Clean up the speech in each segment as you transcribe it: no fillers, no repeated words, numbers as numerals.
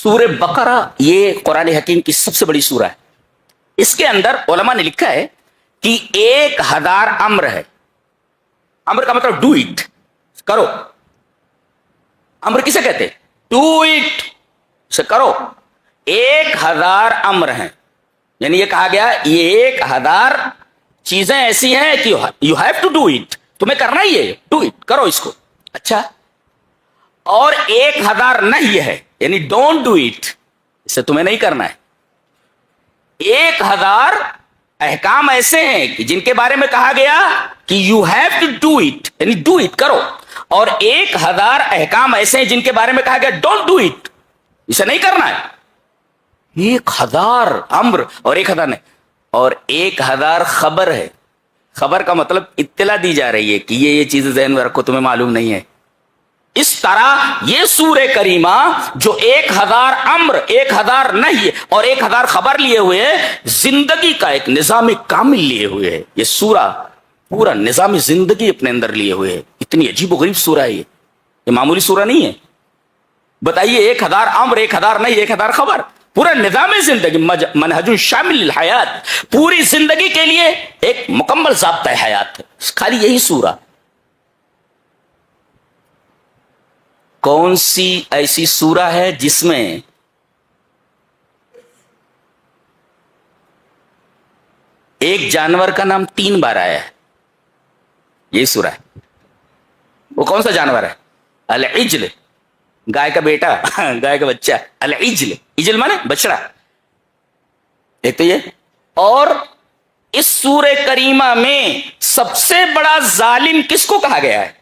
سورہ بقرہ یہ قرآن حکیم کی سب سے بڑی سورہ ہے. اس کے اندر علماء نے لکھا ہے کہ 1000 امر ہے. امر کا مطلب ڈو اٹ، کرو. امر کسے کہتے؟ ڈو اٹ، سے کرو. 1000 امر ہیں، یعنی یہ کہا گیا یہ 1000 چیزیں ایسی ہیں کہ you have to do it, تمہیں کرنا ہی ہے، ڈو اٹ، کرو اس کو. اچھا، اور 1000 نہیں ہے، یعنی ڈونٹ ڈو اٹ، اسے تمہیں نہیں کرنا ہے. 1000 احکام ایسے ہیں کہ جن کے بارے میں کہا گیا کہ you have to do it, یعنی ڈو اٹ، کرو. اور 1000 احکام ایسے ہیں جن کے بارے میں کہا گیا ڈونٹ ڈو اٹ، اسے نہیں کرنا ہے. 1000 امر اور 1000 نہیں. اور 1000 خبر ہے. خبر کا مطلب اطلاع دی جا رہی ہے کہ یہ چیزیں ذہن میں رکھو، تمہیں معلوم نہیں ہے. اس طرح یہ سورہ کریمہ جو 1000 امر، 1000 نہیں اور 1000 خبر لیے ہوئے ہے، زندگی کا ایک نظام کامل لیے ہوئے ہے. یہ سورہ پورا نظام زندگی اپنے اندر لیے ہوئے ہے. اتنی عجیب و غریب سورہ ہے یہ معمولی سورہ نہیں ہے. بتائیے 1000 امر، 1000 نہیں، 1000 خبر، پورا نظام زندگی، منہج شامل الحیات، پوری زندگی کے لیے ایک مکمل ضابطہ حیات ہے. خالی یہی سورہ. کون سی ایسی سورہ ہے جس میں ایک جانور کا نام 3 بار آیا ہے؟ یہی سورہ ہے. وہ کون سا جانور ہے؟ العجل، گائے کا بیٹا، گائے کا بچہ. العجل، عجل مانے بچڑا. ایک تو یہ. اور اس سورہ کریمہ میں سب سے بڑا ظالم کس کو کہا گیا ہے؟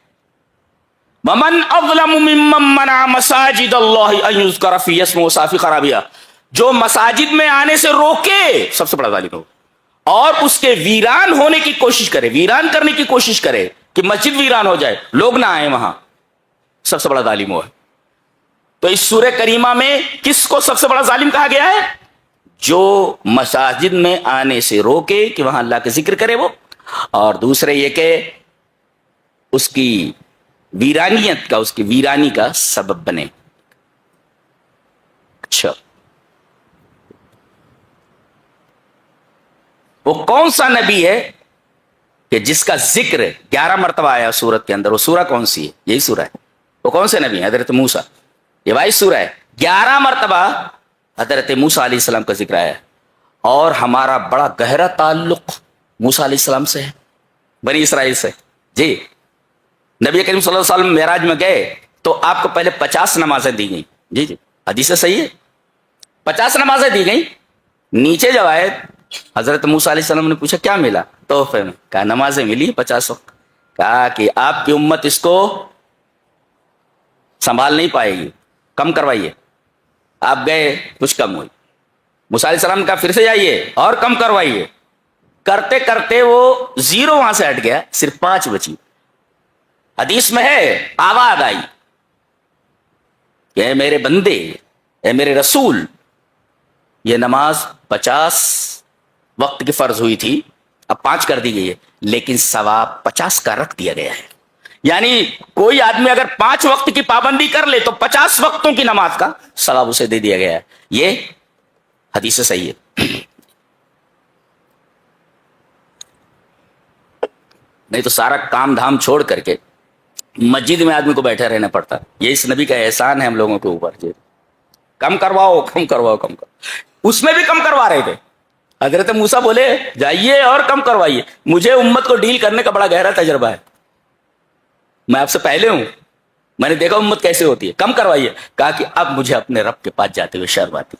وَمَنْ أَظْلَمُ مِمَّنْ مَنَعَ مَسَاجِدَ اللَّهِ أَنْ يُذْكَرَ فِيهِ اسْمُهُ وَسَعَىٰ فِي خَرَابِهَا، جو مساجد میں آنے سے روکے، سب سے بڑا ظالم ہو. اور اس کے ویران ہونے کی کوشش کرے، ویران کرنے کی کوشش کرے کہ مسجد ویران ہو جائے، لوگ نہ آئیں وہاں، سب سے بڑا ظالم ہو ہے. تو اس سورہ کریمہ میں کس کو سب سے بڑا ظالم کہا گیا ہے؟ جو مساجد میں آنے سے روکے کہ وہاں اللہ کا ذکر کرے وہ، اور دوسرے یہ کہ اس کی ویرانیت کا، اس کی ویرانی کا سبب بنے. اچھا، وہ کون سا نبی ہے کہ جس کا ذکر 11 مرتبہ آیا سورت کے اندر؟ وہ سورہ کون سی ہے؟ یہی سورہ ہے. وہ کون سے نبی ہیں؟ حضرت موسیٰ. یہ وہی سورہ ہے. 11 مرتبہ حضرت موسیٰ علیہ السلام کا ذکر آیا ہے. اور ہمارا بڑا گہرا تعلق موسیٰ علیہ السلام سے ہے، بنی اسرائیل سے. جی، نبی کریم صلی اللہ علیہ وسلم معراج میں گئے تو آپ کو پہلے 50 نمازیں دی گئیں. جی جی، حدیث صحیح ہے. 50 نمازیں دی گئیں. نیچے جب آئے حضرت موسیٰ علیہ السلام نے پوچھا کیا ملا تحفے میں؟ کہا نمازیں ملی 50 وقت. کہا کہ آپ کی امت اس کو سنبھال نہیں پائے گی، کم کروائیے. آپ گئے، کچھ کم ہوئی. موسیٰ علیہ السلام نے کہا پھر سے جائیے اور کم کروائیے. کرتے کرتے وہ 0 وہاں سے ہٹ گیا، صرف 5 بچی. حدیث میں ہے آواز آئی کہ اے میرے بندے، اے میرے رسول، یہ نماز 50 وقت کی فرض ہوئی تھی، اب 5 کر دی گئی ہے، لیکن ثواب 50 کا رکھ دیا گیا ہے. یعنی کوئی آدمی اگر 5 وقت کی پابندی کر لے تو 50 وقتوں کی نماز کا ثواب اسے دے دیا گیا ہے. یہ حدیث صحیح ہے. نہیں تو سارا کام دھام چھوڑ کر کے مسجد میں آدمی کو بیٹھے رہنا پڑتا. یہ اس نبی کا احسان ہے ہم لوگوں کے اوپر. جی، کم کرواؤ، کم کرواؤ، کم کرواؤ. اس میں بھی کم کروا رہے تھے. حضرت موسیٰ بولے جائیے اور کم کروائیے. مجھے امت کو ڈیل کرنے کا بڑا گہرا تجربہ ہے، میں آپ سے پہلے ہوں، میں نے دیکھا امت کیسے ہوتی ہے. کم کروائیے. کہا کہ اب مجھے اپنے رب کے پاس جاتے ہوئے شرم آتی.